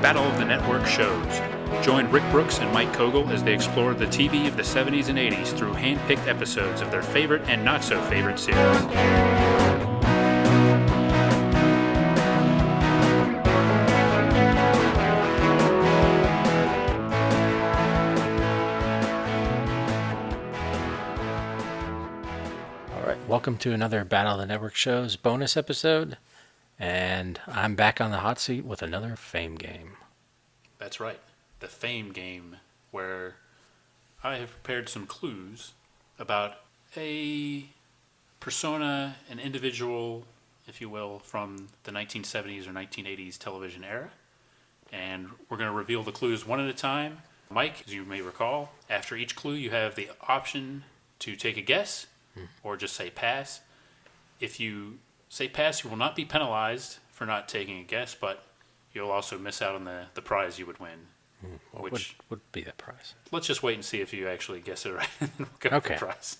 Battle of the Network shows. Join Rick Brooks and Mike Kogel as they explore the TV of the 70s and 80s through hand-picked episodes of their favorite and not-so-favorite series. Welcome to another Battle of the Network Shows bonus episode, and I'm back on the hot seat with another Fame game. That's right, the Fame game, where I have prepared some clues about a persona, an individual, if you will, from the 1970s or 1980s television era, and we're going to reveal the clues one at a time. Mike, as you may recall, after each clue you have the option to take a guess, or just say pass. If you say pass, you will not be penalized for not taking a guess, but you'll also miss out on the prize you would win. What would be that prize? Let's just wait and see if you actually guess it right, and we'll go for the prize.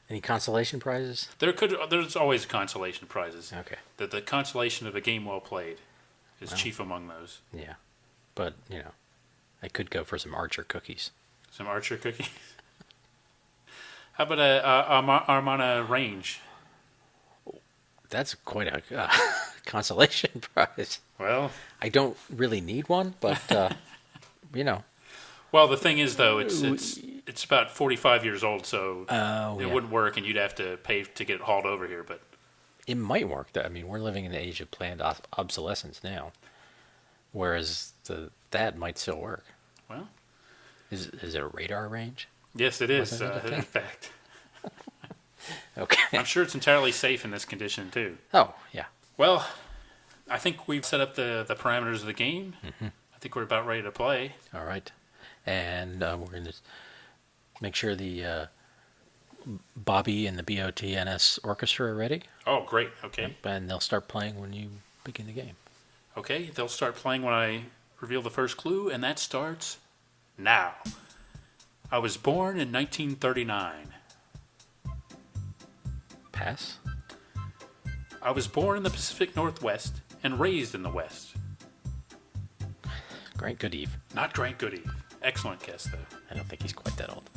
Any consolation prizes? There's always consolation prizes. Okay. The consolation of a game well played is chief among those. Yeah, but I could go for some Archer cookies. Some Archer cookies. How about I'm on a range? That's quite a consolation prize. Well, I don't really need one, but Well, the thing is, though, it's about 45 years old, so it wouldn't work, and you'd have to pay to get it hauled over here. But it might work. I mean, we're living in the age of planned obsolescence now, whereas that might still work. Well, is it a radar range? Yes, it is, in fact. Okay. I'm sure it's entirely safe in this condition, too. Oh, yeah. Well, I think we've set up the parameters of the game. Mm-hmm. I think we're about ready to play. All right. And we're going to make sure the Bobby and the BOTNS Orchestra are ready. Oh, great. Okay. Yep. And they'll start playing when you begin the game. Okay. They'll start playing when I reveal the first clue, and that starts now. I was born in 1939. Pass. I was born in the Pacific Northwest and raised in the West. Grant Goodeve. Not Grant Goodeve. Excellent guess, though. I don't think he's quite that old.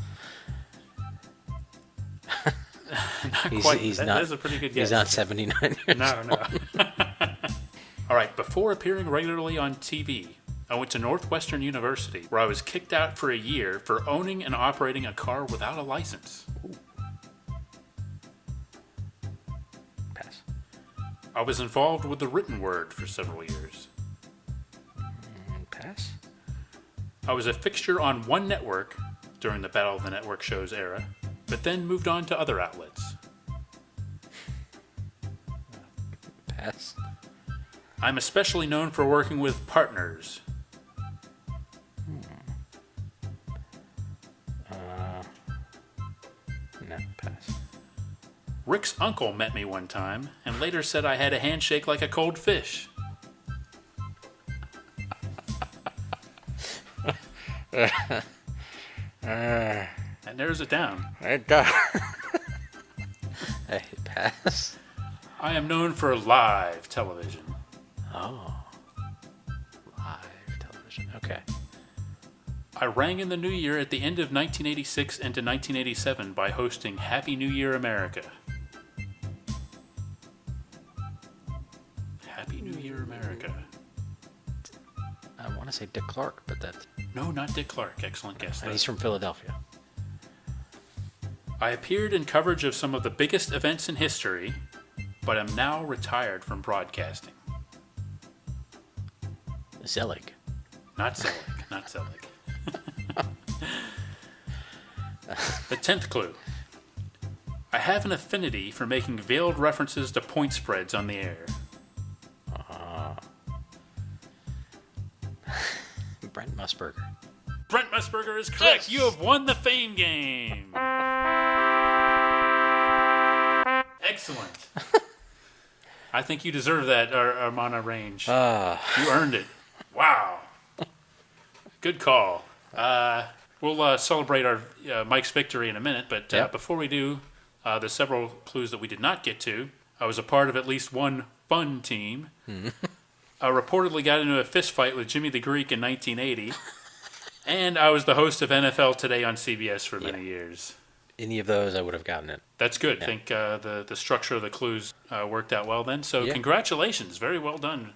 Not quite. That is a pretty good guess. He's not 79 years old. No. All right. Before appearing regularly on TV, I went to Northwestern University, where I was kicked out for a year for owning and operating a car without a license. Ooh. Pass. I was involved with the written word for several years. Pass. I was a fixture on one network during the Battle of the Network shows era, but then moved on to other outlets. Pass. I'm especially known for working with partners. No, pass. Rick's uncle met me one time and later said I had a handshake like a cold fish. That narrows it down. It does. Hey, pass. I am known for live television. Oh. Live television. Okay. I rang in the new year at the end of 1986 into 1987 by hosting Happy New Year America. Happy New Year America. I want to say Dick Clark, but that's... No, not Dick Clark. Excellent guess. And he's from Philadelphia. I appeared in coverage of some of the biggest events in history, but am now retired from broadcasting. Zelig. Not Zelig. Not Zelig. The 10th clue. I have an affinity for making veiled references to point spreads on the air. Brent Musburger. Brent Musburger is correct. Yes! You have won the Fame game. Excellent. I think you deserve that, Armana Range. You earned it. Wow. Good call. We'll celebrate our Mike's victory in a minute, but before we do, there's several clues that we did not get to. I was a part of at least one fun team. reportedly got into a fist fight with Jimmy the Greek in 1980. And I was the host of NFL Today on CBS for many years. Any of those, I would have gotten it. That's good. Yeah. I think the structure of the clues worked out well then. So Yeah. congratulations. Very well done.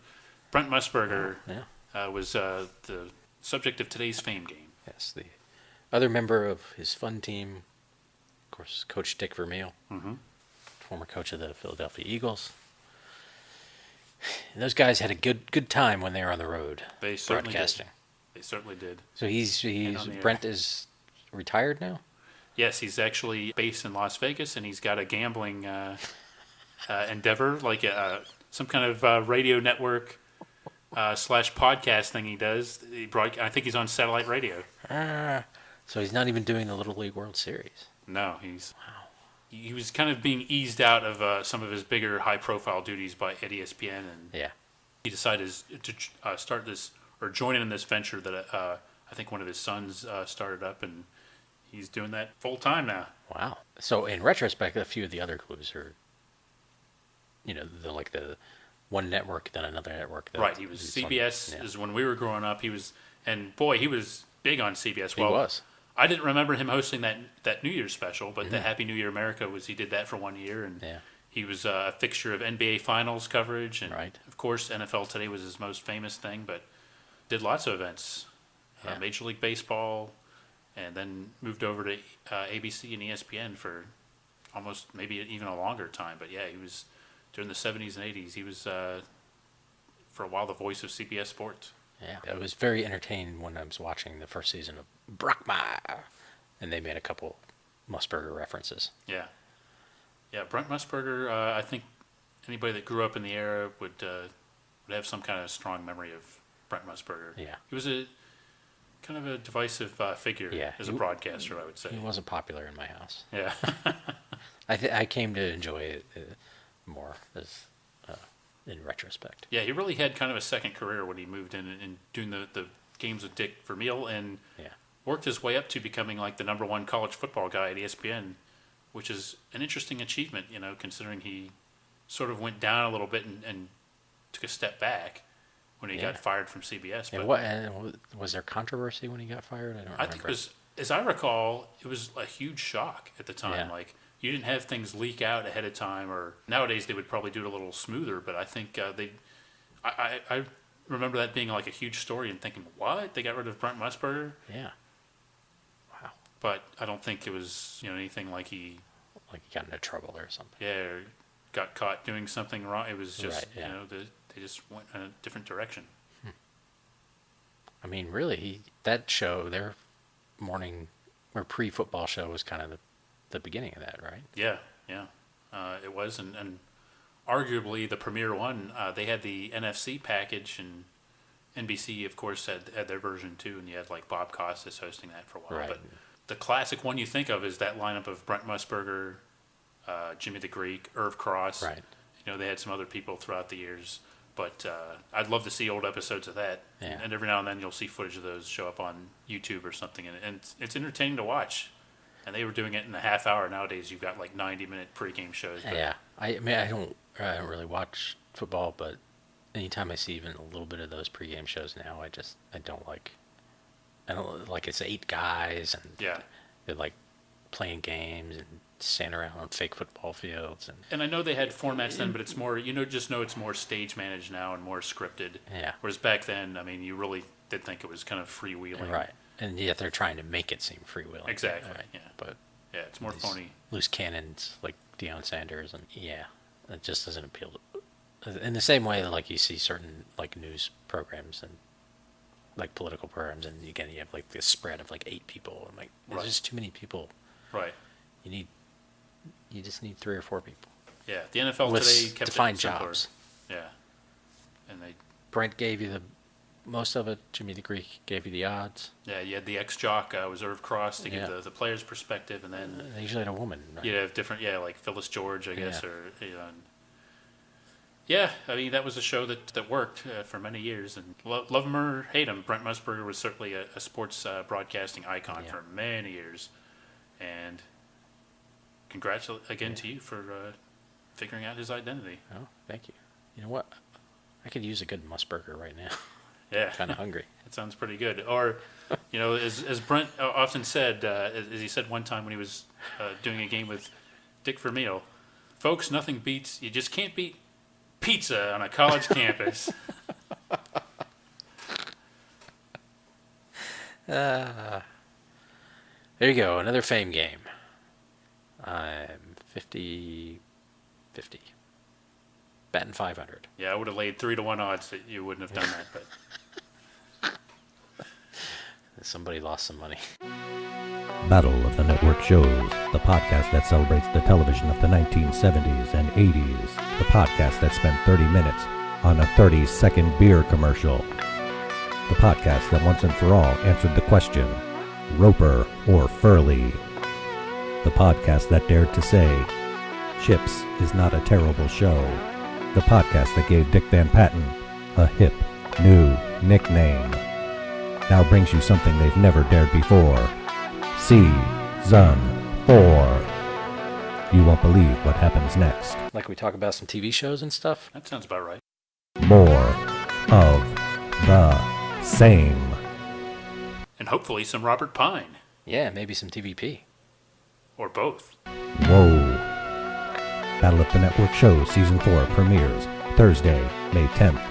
Brent Musburger Yeah. was the subject of today's fame game. Yes, the other member of his fun team, of course, Coach Dick Vermeil, former coach of the Philadelphia Eagles. And those guys had a good time when they were on the road They certainly broadcasting. Did. They certainly did. So he's Brent is retired now? Yes, he's actually based in Las Vegas, and he's got a gambling endeavor, like some kind of radio network / podcast thing he does. I think he's on satellite radio. So he's not even doing the Little League World Series. No, he was kind of being eased out of some of his bigger, high-profile duties at ESPN, and he decided to start this or join in this venture that I think one of his sons started up, and he's doing that full time now. Wow. So in retrospect, a few of the other clues are, the one network, then another network. Right. He was CBS is when we were growing up. He was big on CBS. Well, he was. I didn't remember him hosting that New Year's special, but the Happy New Year America he did that for 1 year, and he was a fixture of NBA Finals coverage, and of course NFL Today was his most famous thing, but did lots of events, Major League Baseball, and then moved over to ABC and ESPN for almost maybe even a longer time. But yeah, he was during the 70s and 80s. He was for a while the voice of CBS Sports. Yeah, I was very entertained when I was watching the first season of Brockmire, and they made a couple Musburger references. Yeah, Brent Musburger. I think anybody that grew up in the era would have some kind of strong memory of Brent Musburger. Yeah, he was a kind of a divisive figure as a broadcaster, I would say. He wasn't popular in my house. Yeah, I came to enjoy it more as in retrospect. Yeah, he really had kind of a second career when he moved in and doing the games with Dick Vermeil, and worked his way up to becoming like the #1 college football guy at ESPN, which is an interesting achievement, considering he sort of went down a little bit and took a step back when he got fired from CBS. And was there controversy when he got fired? I don't remember. I think it was, as I recall, it was a huge shock at the time. Yeah. Like, you didn't have things leak out ahead of time, or nowadays they would probably do it a little smoother, but I think I remember that being like a huge story and thinking, what? They got rid of Brent Musburger? Yeah. Wow. But I don't think it was anything like he got into trouble or something. Yeah, or got caught doing something wrong. It was just, they just went in a different direction. I mean, really, that show, their morning or pre-football show was kind of the beginning of that, right? Yeah. It was, and arguably the premier one. They had the NFC package, and NBC, of course, had their version too, and you had like Bob Costas hosting that for a while. Right. But the classic one you think of is that lineup of Brent Musburger, Jimmy the Greek, Irv Cross. Right. They had some other people throughout the years, but I'd love to see old episodes of that. Yeah. And every now and then you'll see footage of those show up on YouTube or something, and it's entertaining to watch. And they were doing it in a half hour. Nowadays, you've got like 90-minute pregame shows. But yeah, I mean, I don't really watch football, but anytime I see even a little bit of those pregame shows now, I don't like it's 8 guys and they're like playing games and standing around on fake football fields. And I know they had formats then, but it's more it's more stage managed now and more scripted. Yeah. Whereas back then, I mean, you really did think it was kind of freewheeling. Right. And yet they're trying to make it seem freewheeling. Exactly. Right? Yeah. But it's more phony. Loose cannons like Deion Sanders, and it just doesn't appeal to. In the same way that like you see certain like news programs and like political programs, and again you have like this spread of like 8 people, and like there's just too many people. Right. You just need 3 or 4 people. Yeah. The NFL today kept defined it simpler. jobs. Yeah. And Brent gave you most of it. Jimmy the Greek gave you the odds. Yeah, you had the ex-jock, was Irv Cross, to give the player's perspective, and then they usually had a woman, right? You'd have different, like Phyllis George, I guess, or I mean, that was a show that worked for many years, and love him or hate him, Brent Musburger was certainly a sports broadcasting icon for many years, and congrats again to you for figuring out his identity. Oh, thank you. You know what? I could use a good Musburger right now. Yeah. Kind of hungry. It sounds pretty good. Or, as Brent often said, as he said one time when he was doing a game with Dick Vermeil, folks, nothing beats, you just can't beat pizza on a college campus. There you go, another fame game. I'm 50-50. Batting 500. Yeah, I would have laid 3-1 odds that you wouldn't have done that, but somebody lost some money. Battle of the Network Shows, the podcast that celebrates the television of the 1970s and 80s, the podcast that spent 30 minutes on a 30-second beer commercial, the podcast that once and for all answered the question, Roper or Furley, the podcast that dared to say, Chips is not a terrible show, the podcast that gave Dick Van Patten a hip, new nickname, now brings you something they've never dared before. Season 4. You won't believe what happens next. Like we talk about some TV shows and stuff? that sounds about right. More of the same. And hopefully some Robert Pine. Yeah, maybe some TVP. Or both. Whoa. Battle of the Network Show Season 4 premieres Thursday, May 10th.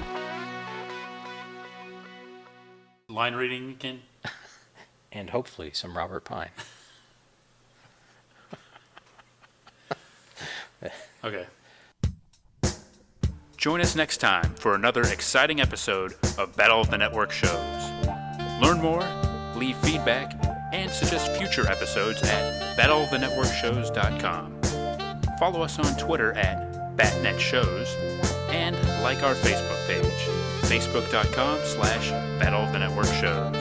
Line reading again? And hopefully some Robert Pine. Okay. Join us next time for another exciting episode of Battle of the Network Shows. Learn more, leave feedback, and suggest future episodes at battleofthenetworkshows.com. Follow us on Twitter at BatNetShows and like our Facebook page, facebook.com/Battle of the Network Shows.